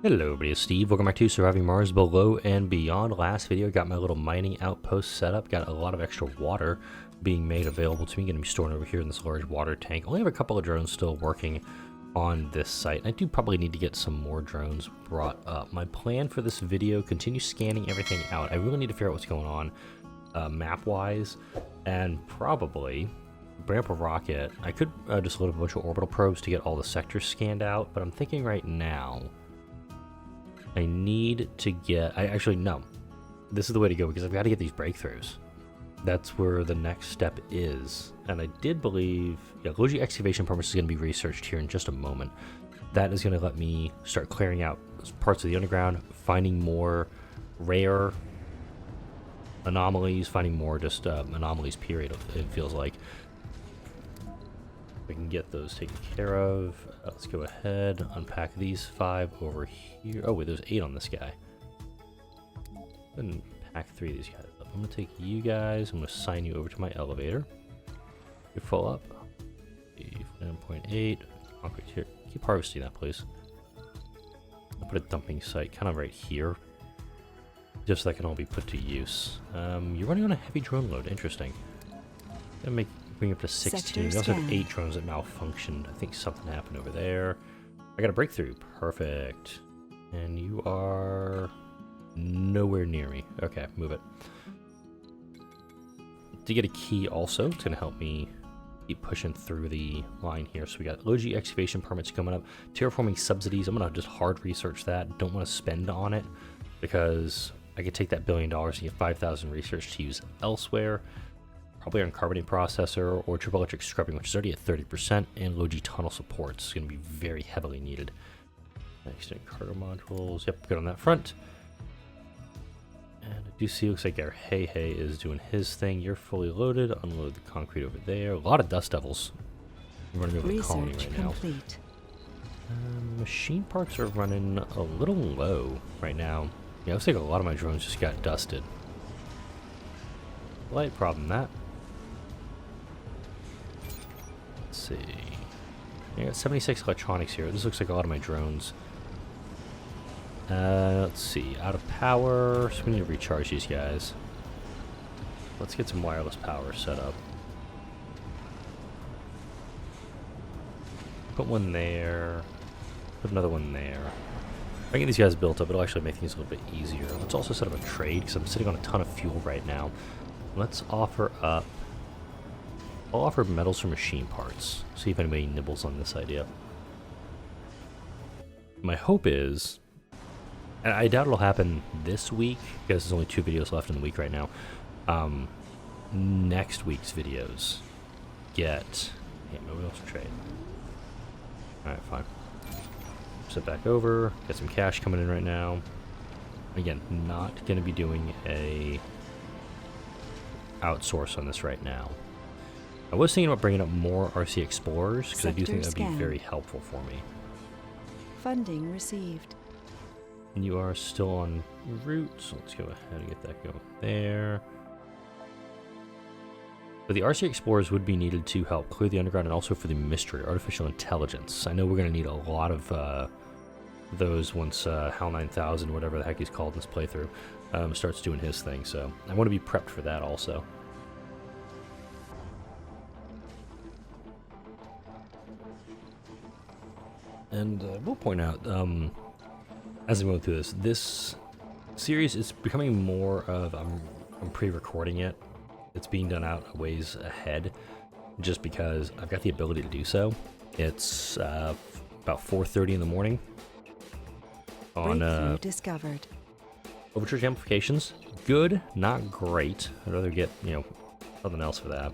Hello everybody, it's Steve. Welcome back to Surviving Mars Below and Beyond. Last video, got my little mining outpost set up. Got a lot of extra water being made available to me. Going to be stored over here in this large water tank. Only have a couple of drones still working on this site. I do probably need to get some more drones brought up. My plan for this video, continue scanning everything out. I really need to figure out what's going on map-wise, and probably bring up a rocket. I could just load up a bunch of orbital probes to get all the sectors scanned out, but I'm thinking right now I need to get... no. This is the way to go, because I've got to get these breakthroughs. That's where the next step is. And I did believe... Yeah, Logi excavation permits is going to be researched here in just a moment. That is going to let me start clearing out parts of the underground, finding more rare anomalies, finding more just anomalies, period, it feels like. We can get those taken care of. Let's go ahead, unpack these 5 over here. Oh wait, there's 8 on this guy. And pack 3 of these guys up. I'm gonna take you guys, I'm gonna assign you over to my elevator. You're full up. 9.8. Concrete here. Keep harvesting that, please. I'll put a dumping site kind of right here, just so that can all be put to use. You're running on a heavy drone load. Interesting. Gonna bring up to 16. We also have 8 drones that malfunctioned. I think something happened over there. I got a breakthrough. Perfect. And you are nowhere near me. Okay, move it. To get a key also, it's going to help me keep pushing through the line here. So we got Logi excavation permits coming up. Terraforming subsidies. I'm going to just hard research that. Don't want to spend on it because I could take that $1 billion and get 5,000 research to use elsewhere. Probably on carbonate processor or triple electric scrubbing, which is already at 30%, and Logi tunnel supports is going to be very heavily needed. Extended cargo modules, yep, good on that front. And I do see, looks like our Hey is doing his thing. You're fully loaded. Unload the concrete over there. A lot of dust devils running over the colony right now. Machine parts are running a little low right now. Yeah, looks like a lot of my drones just got dusted. Light problem that. See. I got 76 electronics here. This looks like a lot of my drones. Let's see. Out of power. So we need to recharge these guys. Let's get some wireless power set up. Put one there. Put another one there. If I get these guys built up, it'll actually make things a little bit easier. Let's also set up a trade, because I'm sitting on a ton of fuel right now. Let's offer up... I'll offer metals for machine parts. See if anybody nibbles on this idea. My hope is... And I doubt it'll happen this week, because there's only 2 videos left in the week right now. Next week's videos get... Hey, nobody else to trade. Alright, fine. Sit back over. Get some cash coming in right now. Again, not going to be doing a... outsource on this right now. I was thinking about bringing up more RC Explorers because I do think that would be very helpful for me. Funding received. And you are still on route, so let's go ahead and get that going there. But the RC Explorers would be needed to help clear the underground and also for the mystery, artificial intelligence. I know we're going to need a lot of those once HAL 9000, whatever the heck he's called in this playthrough, starts doing his thing, so I want to be prepped for that also. And we'll point out, as I'm going through this series is becoming more of, I'm pre-recording it. It's being done out a ways ahead, just because I've got the ability to do so. It's about 4:30 in the morning on discovered. Overcharge amplifications, good, not great. I'd rather get, something else for that.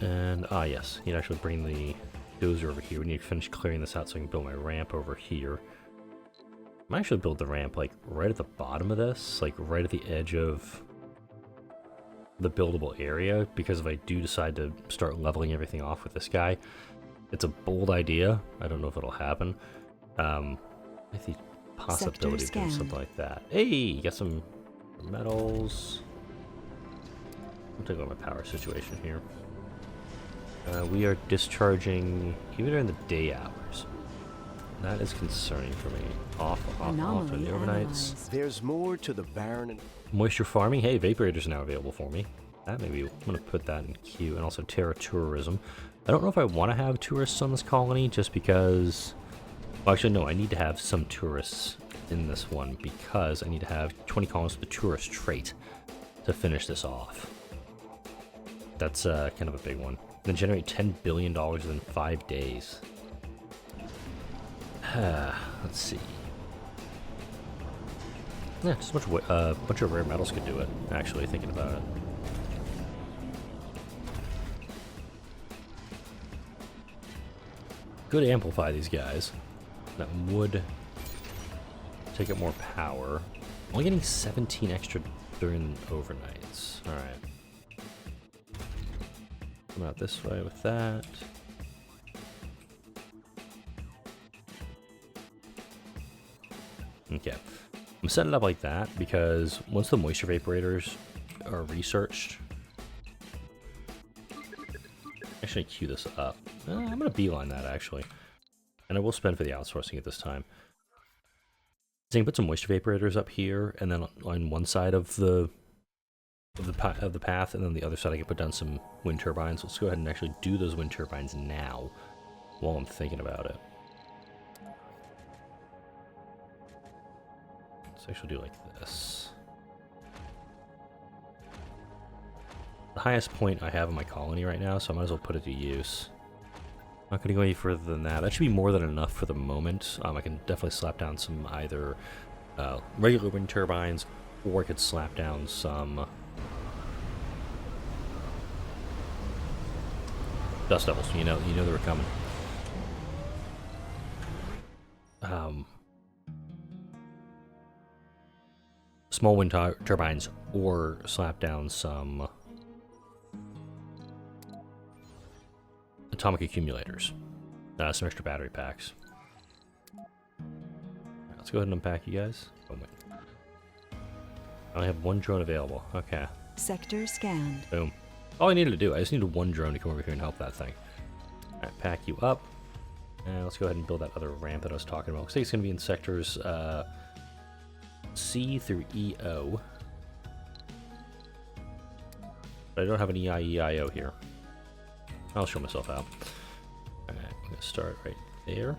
And, yes, you'd actually bring the dozer over here. We need to finish clearing this out so I can build my ramp over here. I might actually build the ramp, like, right at the bottom of this, like, right at the edge of the buildable area, because if I do decide to start leveling everything off with this guy, it's a bold idea. I don't know if it'll happen. I think possibility of doing something like that. Hey, got some metals. I'll take a look at my power situation here. We are discharging even during the day hours. That is concerning for me. Off for the Anomaly overnights. analyzed. There's more to the barren and Moisture farming. Hey, Vaporators are now available for me. That maybe I'm going to put that in queue. And also Terra Tourism. I don't know if I want to have tourists on this colony just because... Well, actually, no. I need to have some tourists in this one because I need to have 20 colonists with the tourist trait to finish this off. That's kind of a big one. Then generate $10 billion within 5 days. Let's see. Yeah, just a bunch of rare metals could do it, actually, thinking about it. Could amplify these guys. That would take up more power. Only getting 17 extra during overnights. Alright. Come out this way with that. Okay. I'm setting it up like that because once the moisture vaporators are researched, actually queue this up. I'm gonna beeline that actually, and I will spend for the outsourcing at this time. So you can put some moisture vaporators up here, and then on one side of the path, and then the other side I can put down some wind turbines. Let's go ahead and actually do those wind turbines now, while I'm thinking about it. Let's actually do like this. The highest point I have in my colony right now, so I might as well put it to use. Not going to go any further than that. That should be more than enough for the moment. I can definitely slap down some either regular wind turbines, or I could slap down some dust devils. You know they were coming. Small wind turbines, or slap down some atomic accumulators, some extra battery packs. Right, let's go ahead and unpack you guys. Oh wait, I only have one drone available. Okay. Sector scanned. Boom. All I needed to do, I just needed one drone to come over here and help that thing. All right, pack you up, and let's go ahead and build that other ramp that I was talking about. Looks like it's gonna be in sectors C through EO. But I don't have an EIEIO here. I'll show myself out. Alright, I'm going to start right there.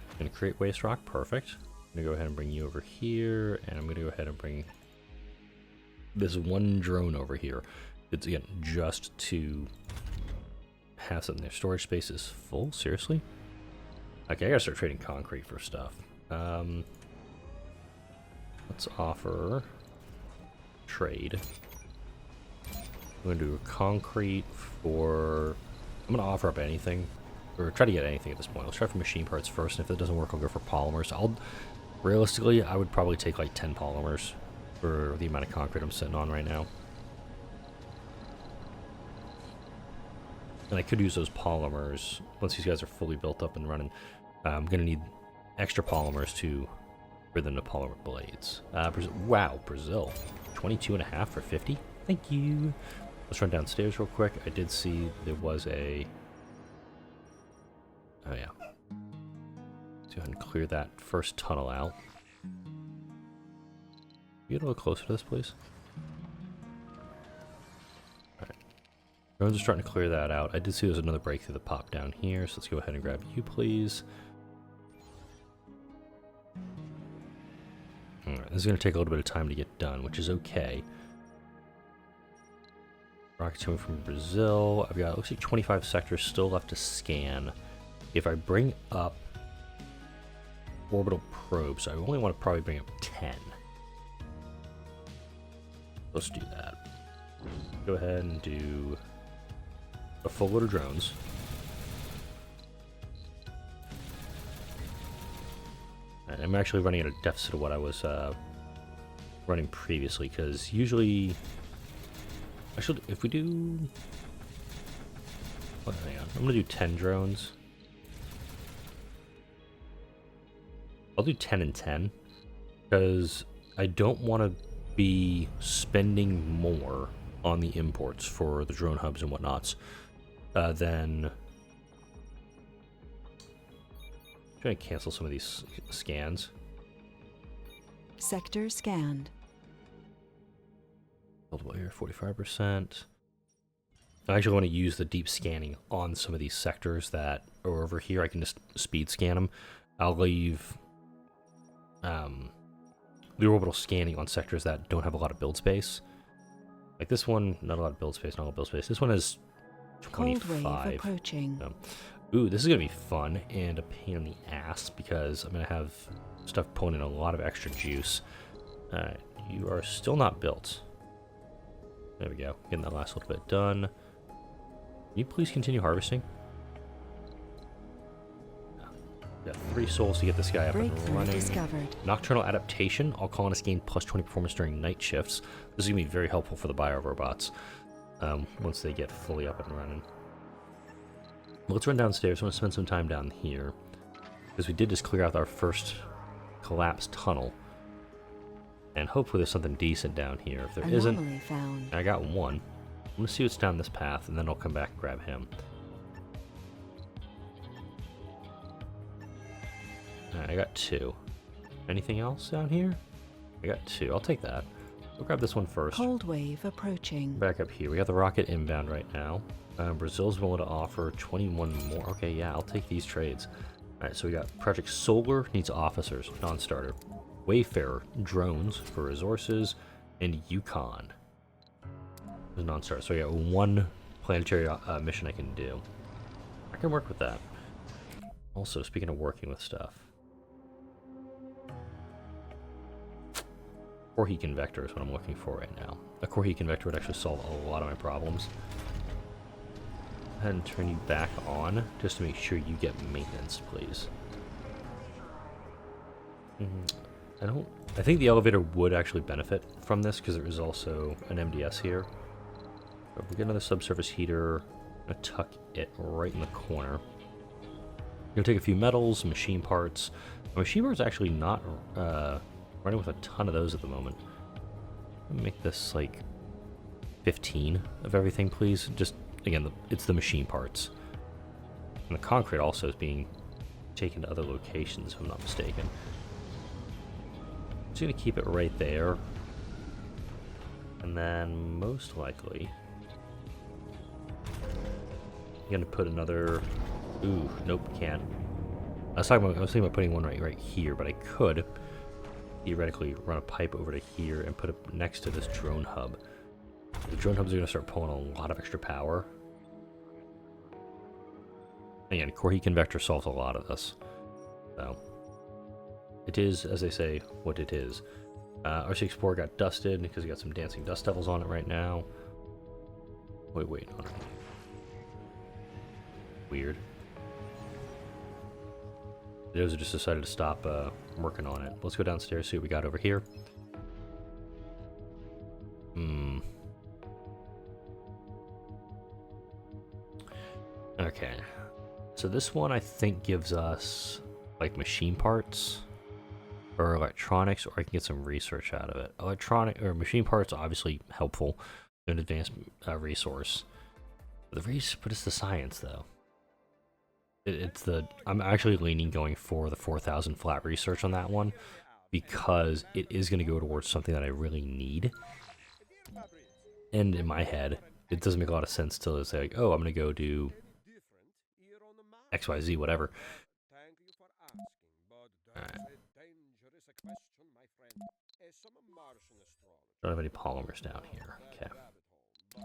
I'm going to create waste rock. Perfect. I'm going to go ahead and bring you over here. And I'm going to go ahead and bring this one drone over here. It's, again, just to have something there. Storage space is full? Seriously? Okay, I gotta start trading concrete for stuff. Let's offer trade. I'm gonna do concrete for... I'm gonna offer up anything, or try to get anything at this point. Let's try for machine parts first, and if it doesn't work, I'll go for polymers. Realistically, I would probably take like 10 polymers for the amount of concrete I'm sitting on right now. And I could use those polymers once these guys are fully built up and running. I'm going to need extra polymers for them to polymer blades. Wow, Brazil. 22.5 for 50? Thank you. Let's run downstairs real quick. I did see there was a... Oh, yeah. Let's go ahead and clear that first tunnel out. Get a little closer to this, please. Drones are starting to clear that out. I did see there's another breakthrough that popped down here, so let's go ahead and grab you, please. Alright, this is going to take a little bit of time to get done, which is okay. Rockets coming from Brazil. I've got, looks like 25 sectors still left to scan. If I bring up orbital probes, I only want to probably bring up 10. Let's do that. Go ahead and do a full load of drones. And I'm actually running at a deficit of what I was running previously, because usually, actually, if we do, well, hang on, I'm gonna do 10 drones. I'll do 10 and 10, because I don't want to be spending more on the imports for the drone hubs and whatnots than trying to cancel some of these scans. Sector scanned. Buildable here, 45%. I actually want to use the deep scanning on some of these sectors that are over here. I can just speed scan them. I'll leave the orbital scanning on sectors that don't have a lot of build space. Like this one, not a lot of build space, not a lot of build space. This one has 25. Cold wave approaching. Ooh, this is going to be fun and a pain in the ass because I'm going to have stuff pulling in a lot of extra juice. Alright, you are still not built. There we go. Getting that last little bit done. Can you please continue harvesting? Got 3 souls to get this guy up and running. Discovered. Nocturnal adaptation. All colonists gain plus 20 performance during night shifts. This is going to be very helpful for the Biorobots once they get fully up and running. Well, let's run downstairs. I want to spend some time down here because we did just clear out our first collapsed tunnel. And hopefully there's something decent down here. If there isn't, found. I got one. I'm going to see what's down this path, and then I'll come back and grab him. Alright, I got 2. Anything else down here? I got 2. I'll take that. We'll grab this one first. Cold wave approaching. Back up here. We got the rocket inbound right now. Brazil's willing to offer 21 more. Okay, yeah, I'll take these trades. Alright, so we got Project Solar needs officers, non-starter. Wayfarer, drones for resources, and Yukon. There's non-starter. So we got 1 planetary mission I can do. I can work with that. Also, speaking of working with stuff. Core heat convector is what I'm looking for right now. A core heat convector would actually solve a lot of my problems. Go ahead and turn you back on just to make sure you get maintenance, please. I think the elevator would actually benefit from this because there is also an MDS here. But we get another subsurface heater. I'm gonna tuck it right in the corner. Gonna take a few metals, machine parts. The machine parts actually not running with a ton of those at the moment. Make this like 15 of everything, please. Just again, it's the machine parts. And the concrete also is being taken to other locations, if I'm not mistaken. Just gonna keep it right there, and then most likely I'm gonna put another. Ooh, nope, can't. I was thinking about putting one right here, but I could theoretically run a pipe over to here and put it next to this drone hub. The drone hubs are gonna start pulling a lot of extra power. Again, core heat convector solves a lot of this. So it is, as they say, what it is. RC-Explorer got dusted because we got some dancing dust devils on it right now. Wait, no. Weird. Those just decided to stop working on it. Let's go downstairs, see what we got over here. Okay. So this one I think gives us like machine parts or electronics, or I can get some research out of it. Electronic or machine parts obviously helpful, an advanced resource. But it's the science though. I'm actually leaning going for the 4,000 flat research on that one because it is going to go towards something that I really need. And in my head, it doesn't make a lot of sense to say like, oh, I'm going to go do XYZ, whatever. Alright. Don't have any polymers down here. Okay.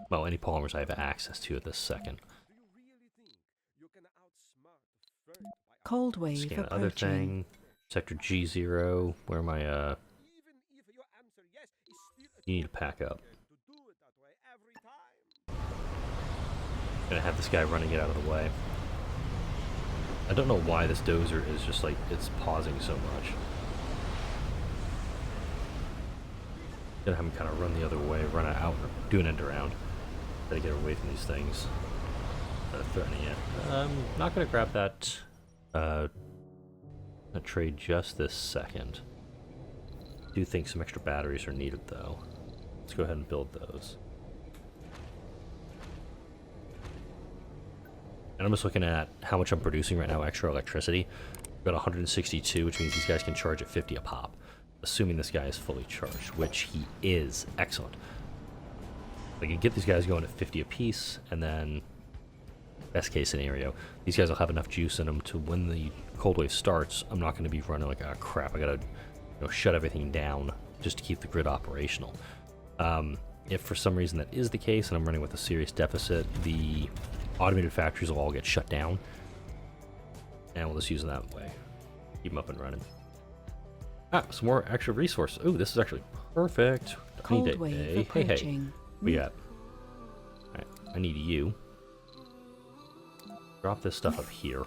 Well, any polymers I have access to at this second. Cold wave Scan approaching. the other thing. Sector G0. Where am I, You need to pack up. Gonna have this guy running it out of the way. I don't know why this dozer is just like, it's pausing so much. Gonna have him kind of run the other way, run it out, do an end around. Gotta get away from these things that are threatening it. Not gonna grab that trade just this second. Do think some extra batteries are needed though. Let's go ahead and build those. And I'm just looking at how much I'm producing right now, extra electricity. Got 162, which means these guys can charge at 50 a pop. Assuming this guy is fully charged, which he is. Excellent. I can get these guys going at 50 apiece, and then, best case scenario, these guys will have enough juice in them to when the cold wave starts, I'm not going to be running like, ah, crap, I gotta shut everything down just to keep the grid operational. If for some reason that is the case, and I'm running with a serious deficit, the automated factories will all get shut down, and we'll just use them that way. Keep them up and running. Ah, some more extra resources. Ooh, this is actually perfect. Cold wave approaching. What you got? Alright, I need you. Drop this stuff up here.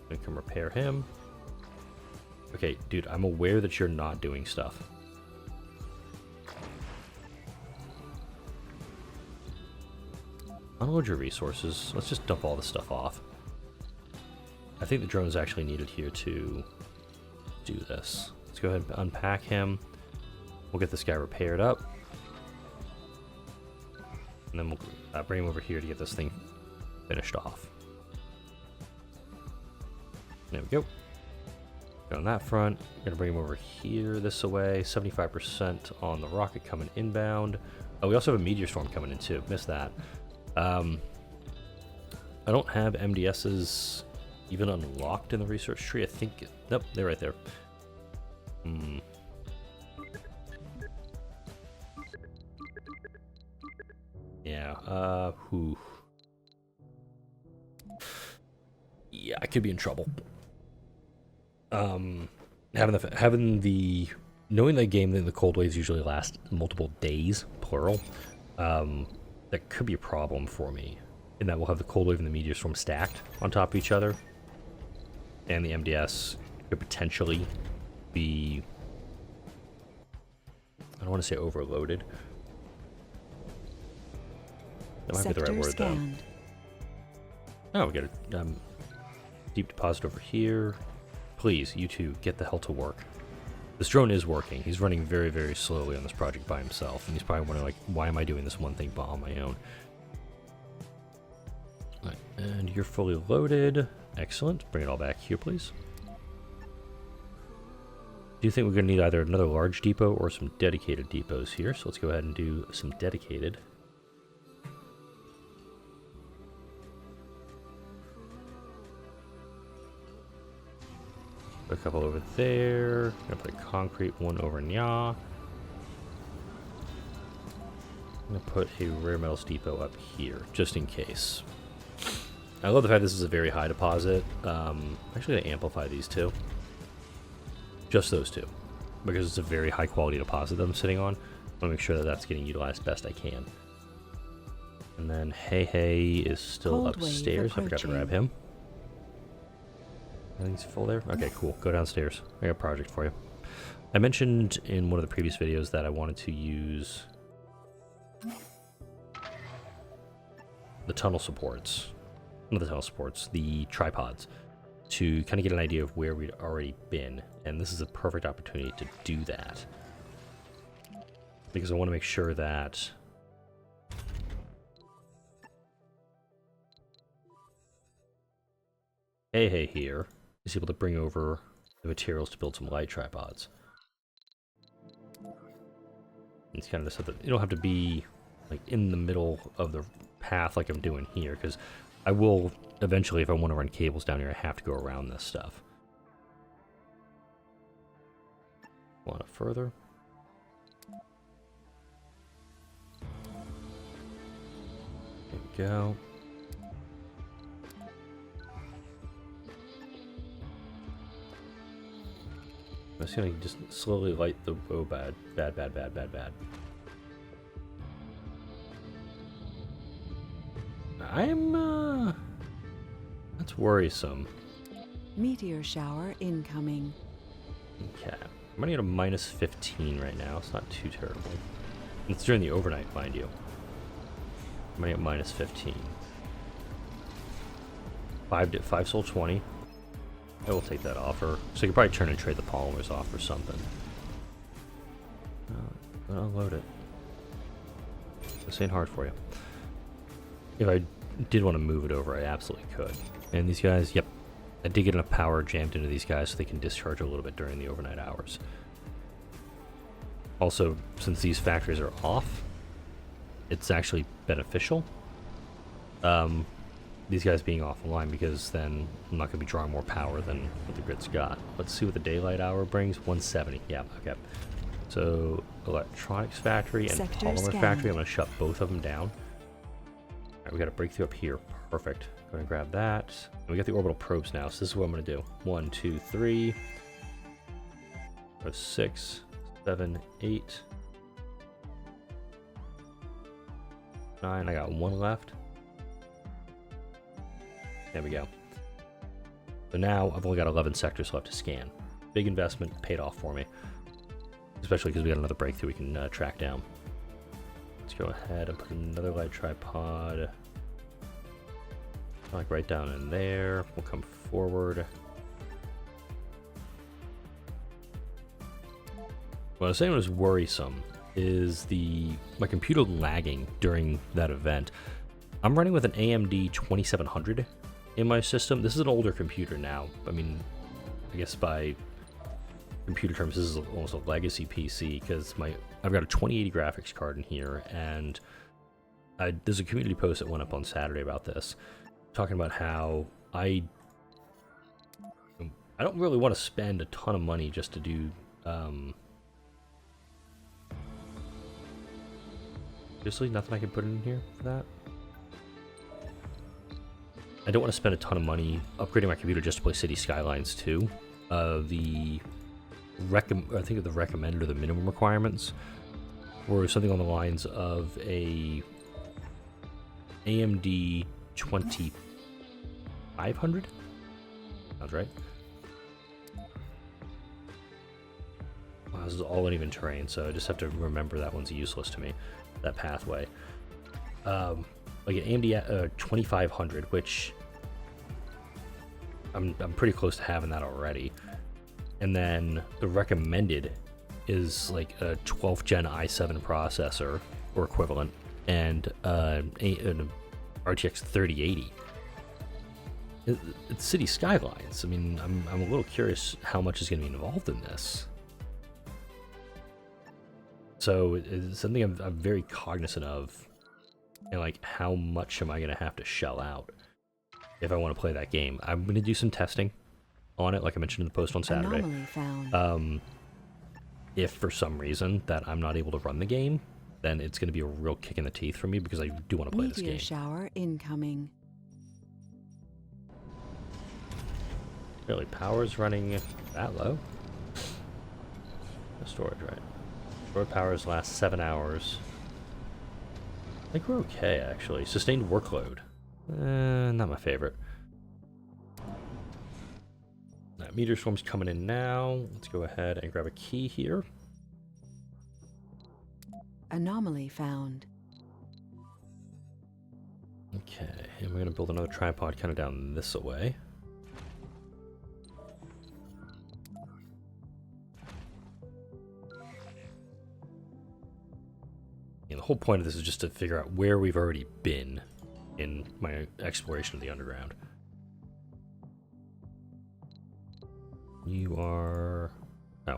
I can repair him. Okay, dude, I'm aware that you're not doing stuff. Unload your resources. Let's just dump all this stuff off. I think the drone is actually needed here to do this. Let's go ahead and unpack him. We'll get this guy repaired up. And then we'll bring him over here to get this thing finished off. There we go. On that front, we're going to bring him over here this way. 75% on the rocket coming inbound. Oh, we also have a meteor storm coming in too. Missed that. I don't have MDSs even unlocked in the research tree. I think... Nope, they're right there. Yeah, yeah, I could be in trouble. Knowing that game that the cold waves usually last multiple days, plural, that could be a problem for me. In that we'll have the cold wave and the meteor storm stacked on top of each other, and the MDS could potentially be, I don't want to say overloaded. That might be the right word though. Oh, we got a deep deposit over here. Please, you two, get the hell to work. This drone is working. He's running very, very slowly on this project by himself, and he's probably wondering, like, why am I doing this one thing on my own? All right, and you're fully loaded. Excellent. Bring it all back here, please. Do you think we're going to need either another large depot or some dedicated depots here? So let's go ahead and do some dedicated. A couple over there. Gonna put a concrete one over Nya. I'm gonna put a rare metals depot up here, just in case. I love the fact this is a very high deposit. I'm actually gonna amplify these two. Just those two. Because it's a very high quality deposit that I'm sitting on. I wanna make sure that that's getting utilized best I can. And then Hey is still upstairs. I forgot to grab him. Everything's full there? Okay, cool. Go downstairs. I got a project for you. I mentioned in one of the previous videos that I wanted to use the tunnel supports. Not the tunnel supports, the tripods. To kind of get an idea of where we'd already been. And this is a perfect opportunity to do that. Because I want to make sure that Hey here is able to bring over the materials to build some light tripods. It's kind of just that you don't have to be like in the middle of the path like I'm doing here, because I will eventually, if I want to run cables down here, I have to go around this stuff. A lot further. There we go. I'm just gonna just slowly light the... Oh, bad. Bad. That's worrisome. Meteor shower incoming. Okay. I'm running at a minus 15 right now. It's not too terrible. It's during the overnight, mind you. I'm running at minus 15. 5 soul 20. I will take that offer. So you can probably turn and trade the polymers off or something. I'll unload it. This ain't hard for you. If I did want to move it over, I absolutely could. And these guys, yep, I did get enough power jammed into these guys so they can discharge a little bit during the overnight hours. Also, since these factories are off, it's actually beneficial. These guys being offline, because then I'm not going to be drawing more power than what the grid's got. Let's see what the daylight hour brings. 170. Yeah, okay. So, electronics factory and Sector polymer scanned. factory, I'm going to shut both of them down. Alright, we got a breakthrough up here. Perfect. Go ahead and grab that. And we got the orbital probes now, so this is what I'm going to do. 1, 2, 3, 4, 6, 7, 8, 9. I got 1 left. There we go. So now I've only got 11 sectors left to scan. Big investment, paid off for me. Especially because we got another breakthrough we can track down. Let's go ahead and put another light tripod. Like right down in there. We'll come forward. What I was saying was worrisome is my computer lagging during that event. I'm running with an AMD 2700 in my system. This is an older computer now. I mean, I guess by computer terms, this is almost a legacy PC because I've got a 2080 graphics card in here, and there's a community post that went up on Saturday about this, talking about how I don't really want to spend a ton of money just to do seriously, nothing I can put in here for that. I don't want to spend a ton of money upgrading my computer just to play City Skylines 2. I think of the recommended or the minimum requirements were something on the lines of a AMD 2500. Sounds right. Wow, this is all uneven terrain, so I just have to remember that one's useless to me. That pathway. Like an AMD 2500, which I'm pretty close to having that already. And then the recommended is like a 12th gen i7 processor or equivalent, and an RTX 3080. It's City Skylines. I mean, I'm a little curious how much is going to be involved in this. So it's something I'm very cognizant of, and like how much am I going to have to shell out if I want to play that game. I'm going to do some testing on it, like I mentioned in the post on Saturday. Anomaly found. If for some reason that I'm not able to run the game, then it's going to be a real kick in the teeth for me because I do want to play this Meteor game. shower incoming. Really, power's running that low? No storage, right? Storage powers last 7 hours. I think we're okay, actually. Sustained workload. Not my favorite. Meteor swarm's coming in now. Let's go ahead and grab a key here. Anomaly found. Okay, and we're going to build another tripod kind of down this way. And the whole point of this is just to figure out where we've already been in my exploration of the underground. You are... Oh.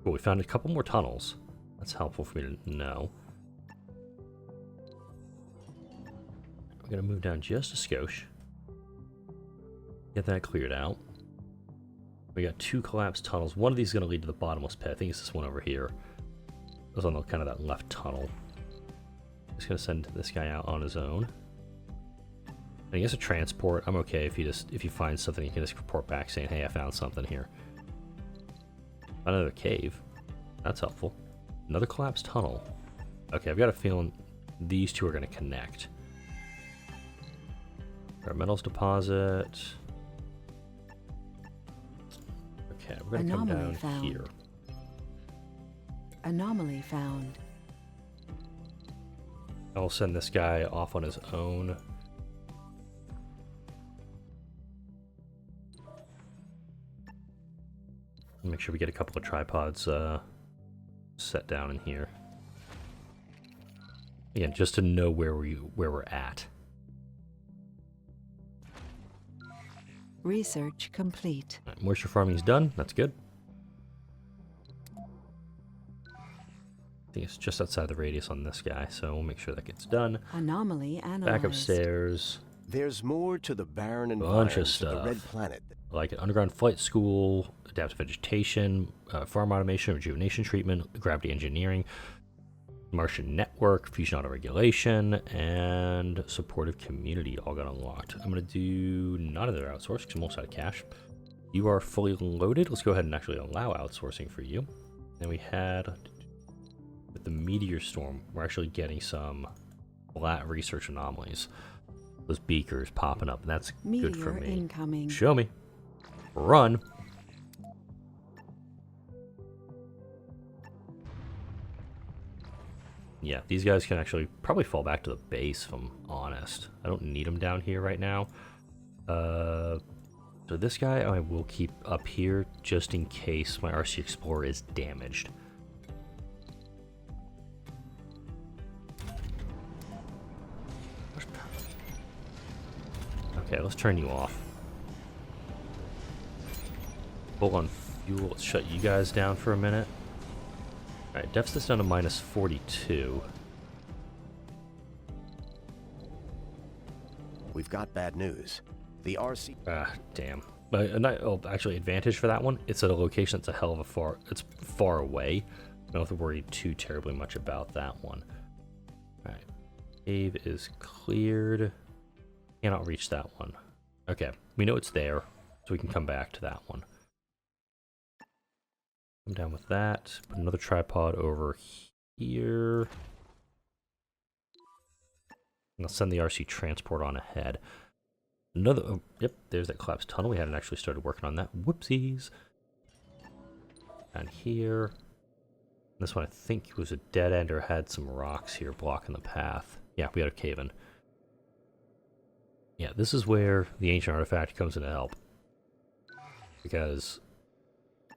Cool, we found a couple more tunnels. That's helpful for me to know. We're going to move down just a skosh. Get that cleared out. We got 2 collapsed tunnels. One of these is going to lead to the bottomless pit. I think it's this one over here. It was on the, kind of that left tunnel. Just going to send this guy out on his own. I guess a transport, I'm okay if you find something, you can just report back saying, hey, I found something here. Another cave. That's helpful. Another collapsed tunnel. Okay, I've got a feeling these two are going to connect. Our metals deposit. Okay, we're going to come down here. Anomaly found. I'll send this guy off on his own. Make sure we get a couple of tripods set down in here. Again, just to know where we're at. Research complete. Right, moisture farming's done. That's good. I think it's just outside the radius on this guy, so we'll make sure that gets done. Anomaly analyzed. Back upstairs. There's more to the barren Bunch of environment of stuff. the Red Planet. Like an underground flight school, adaptive vegetation, farm automation, rejuvenation treatment, gravity engineering, Martian network, fusion auto-regulation, and supportive community all got unlocked. I'm going to do none of their outsourcing because I'm almost out of cash. You are fully loaded. Let's go ahead and actually allow outsourcing for you. And we had, with the meteor storm, we're actually getting some flat research anomalies. Those beakers popping up, and that's good for Meteor me. incoming. Show me. Run. Yeah, these guys can actually probably fall back to the base if I'm honest. I don't need them down here right now. So this guy I will keep up here just in case my RC Explorer is damaged. Okay, let's turn you off. Full on fuel. Let's shut you guys down for a minute. Alright, deficit's down to minus 42. We've got bad news. The RC... Ah, damn. But actually, advantage for that one, it's at a location that's a hell of a it's far away. I don't have to worry too terribly much about that one. Alright. Cave is cleared. Cannot reach that one. Okay, we know it's there, so we can come back to that one. Come down with that. Put another tripod over here. And I'll send the RC transport on ahead. Another, oh, yep, there's that collapsed tunnel. We hadn't actually started working on that. Whoopsies. Down here. This one I think was a dead end or had some rocks here blocking the path. Yeah, we got a cave in. Yeah, this is where the ancient artifact comes in to help. Because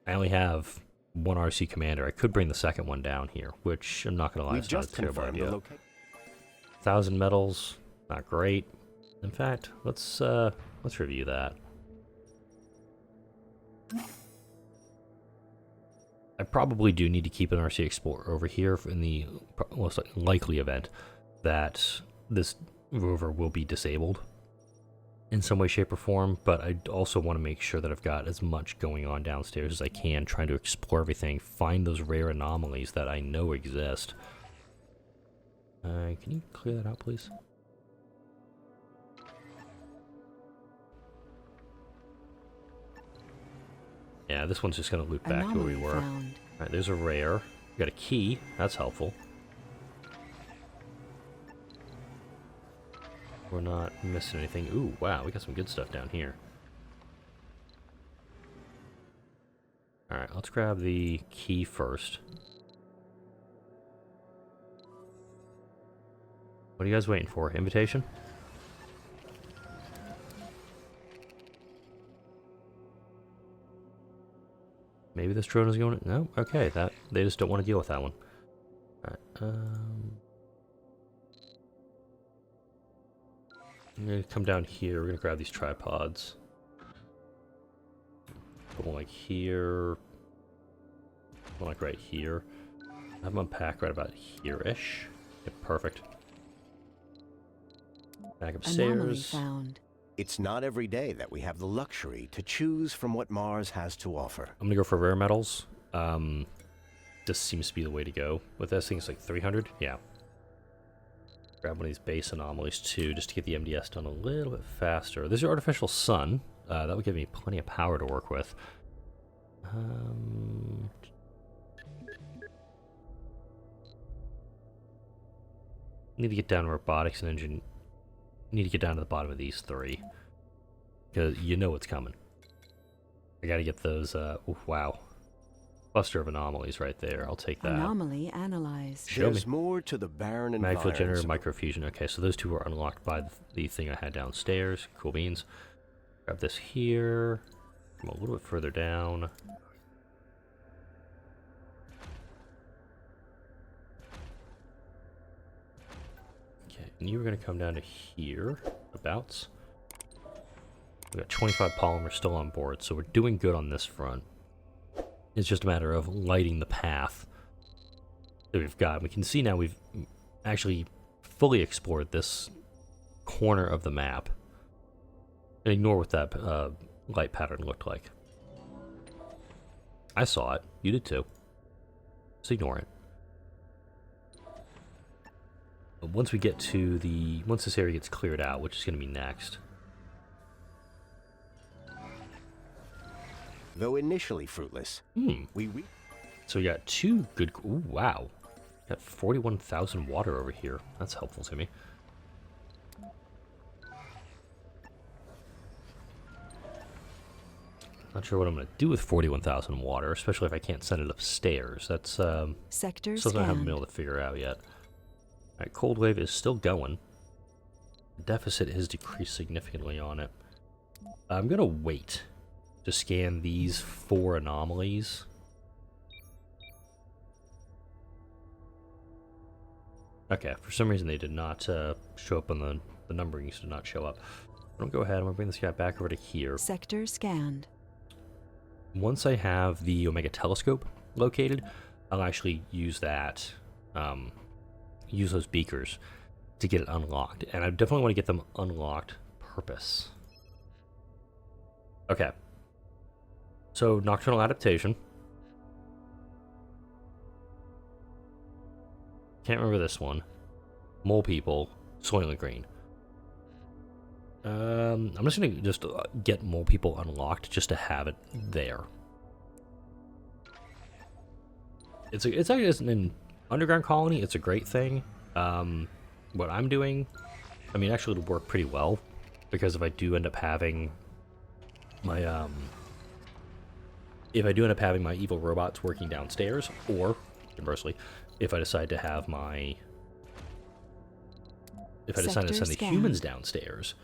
I only have one RC commander. I could bring the second one down here, which I'm not going to lie, it's not a terrible idea. 1,000 metals, not great. In fact, let's review that. I probably do need to keep an RC Explorer over here in the most likely event that this rover will be disabled in some way, shape, or form, but I also want to make sure that I've got as much going on downstairs as I can, trying to explore everything, find those rare anomalies that I know exist. Can you clear that out, please? Yeah, this one's just going to loop back to where we were. Alright, there's a rare. We got a key. That's helpful. We're not missing anything. Ooh, wow, we got some good stuff down here. Alright, let's grab the key first. What are you guys waiting for? Invitation? Maybe this drone is going... No? Okay, that they just don't want to deal with that one. Alright, I'm going to come down here. We're going to grab these tripods. Put one like here. One like right here. Have them unpack right about here-ish. Yep, perfect. Back upstairs. Anomaly found. It's not every day that we have the luxury to choose from what Mars has to offer. I'm going to go for rare metals. This seems to be the way to go. With this thing, it's like 300. Yeah. Grab one of these base anomalies too, just to get the MDS done a little bit faster. There's your artificial sun. That would give me plenty of power to work with. Need to get down to robotics and engine. Need to get down to the bottom of these three, because you know what's coming. I got to get those. Wow, cluster of anomalies right there. I'll take that. Anomaly analyzed. There's more to the barren environment. Magfield generator, microfusion. Okay, so those two were unlocked by the thing I had downstairs. Cool beans. Grab this here. Come a little bit further down. Okay, and you were going to come down to here, abouts. We got 25 polymer still on board, so we're doing good on this front. It's just a matter of lighting the path that we've got. We can see now we've actually fully explored this corner of the map. And ignore what that light pattern looked like. I saw it. You did too. Just ignore it. But once we get to the... once this area gets cleared out, which is going to be next. Though initially fruitless, So we got two good... ooh, wow. Got 41,000 water over here. That's helpful to me. Not sure what I'm going to do with 41,000 water, especially if I can't send it upstairs. That's Sector something I haven't scanned. been able to figure out yet. Alright, cold wave is still going. The deficit has decreased significantly on it. I'm going to wait to scan these 4 anomalies. Okay, for some reason they did not show up on the numberings did not show up. I'm going to go ahead, I'm going to bring this guy back over to here. Sector scanned. Once I have the Omega telescope located, I'll actually use that, use those beakers to get it unlocked. And I definitely want to get them unlocked purpose. Okay. So, Nocturnal Adaptation. Can't remember this one. Mole People, Soylent Green. I'm just gonna get Mole People unlocked just to have it there. It's an underground colony. It's a great thing. What I'm doing, I mean, actually it'll work pretty well because if I do end up having my evil robots working downstairs, or conversely, if I decide to have my send the humans downstairs.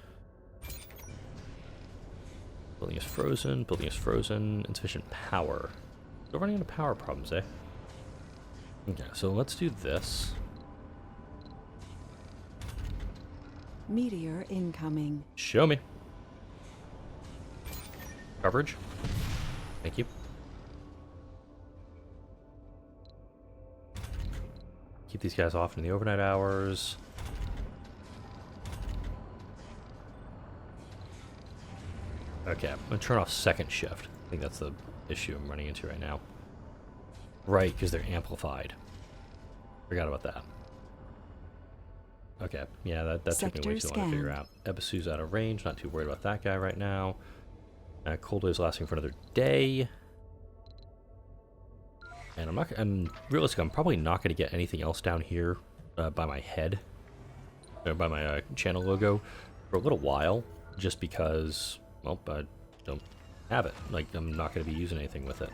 Building is frozen, insufficient power. Still running into power problems, eh? Okay, so let's do this. Meteor incoming. Show me. Coverage. Thank you. Keep these guys off in the overnight hours. Okay, I'm going to turn off second shift. I think that's the issue I'm running into right now. Right, because they're amplified. Forgot about that. Okay, yeah, that took me way too long to figure out. Ebisu's out of range, not too worried about that guy right now. Cold Wave's lasting for another day. And realistically, I'm probably not going to get anything else down here by my head, or by my channel logo, for a little while, just because, well, I don't have it. Like, I'm not going to be using anything with it.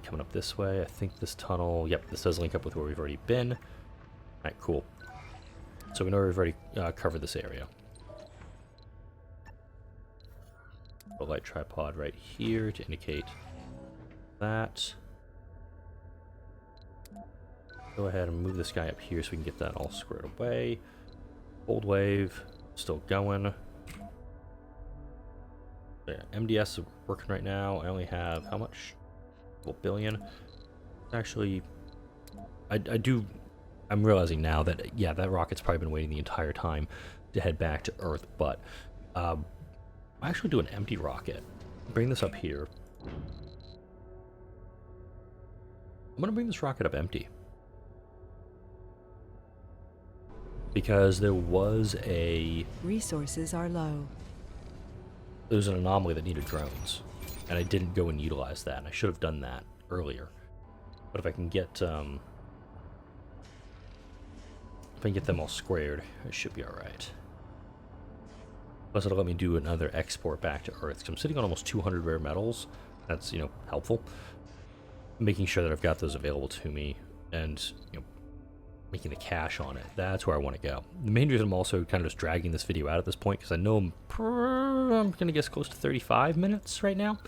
Coming up this way, I think this tunnel, yep, this does link up with where we've already been. Alright, cool. So we know we've already covered this area. A light tripod right here to indicate that. Go ahead and move this guy up here so we can get that all squared away. Cold wave, still going. Yeah, MDS is working right now. I only have, how much? A billion. Actually, I'm realizing now that, yeah, that rocket's probably been waiting the entire time to head back to Earth, but I actually do an empty rocket. Bring this up here. I'm going to bring this rocket up empty. Because there was Resources are low. There was an anomaly that needed drones, and I didn't go and utilize that, and I should have done that earlier. But if I can get them all squared, it should be alright. Plus it'll let me do another export back to Earth, because I'm sitting on almost 200 rare metals. That's, you know, helpful. Making sure that I've got those available to me, and, you know, making the cash on it. That's where I want to go. The main reason I'm also kind of just dragging this video out at this point, because I know I'm going to guess close to 35 minutes right now,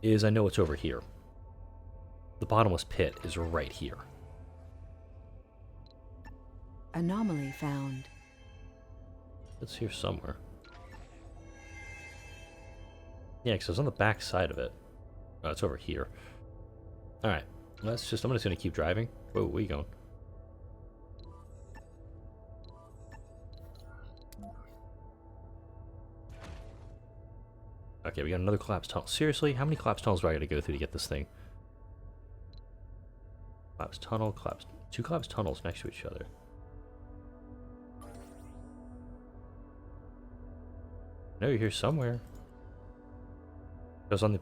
is I know it's over here. The Bottomless Pit is right here. Anomaly found. It's here somewhere. Yeah, because I was on the back side of it. Oh, it's over here. Alright. I'm just going to keep driving. Whoa, where are you going? Okay, we got another collapsed tunnel. Seriously? How many collapsed tunnels do I got to go through to get this thing? Collapsed tunnel, collapsed... 2 collapsed tunnels next to each other. I know you're here somewhere. I was on the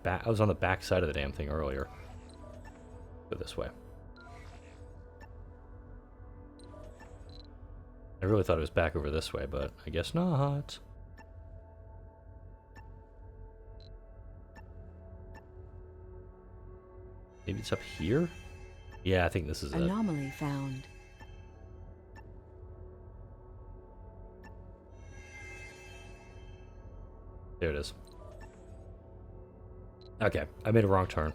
back side of the damn thing earlier. Go this way. I really thought it was back over this way, but I guess not. Maybe it's up here? Yeah, I think this is it. Anomaly found. There it is. Okay, I made a wrong turn.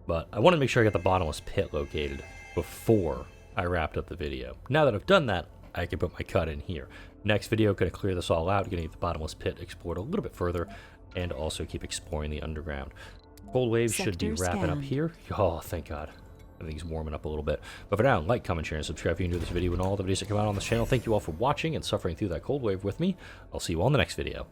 But I wanted to make sure I got the bottomless pit located before I wrapped up the video. Now that I've done that, I can put my cut in here. Next video, going to clear this all out, going to get the bottomless pit explored a little bit further, and also keep exploring the underground. Cold waves should be wrapping up here. Oh, thank God. Everything's warming up a little bit. But for now, like, comment, share, and subscribe if you enjoyed this video and all the videos that come out on this channel. Thank you all for watching and suffering through that cold wave with me. I'll see you all in the next video.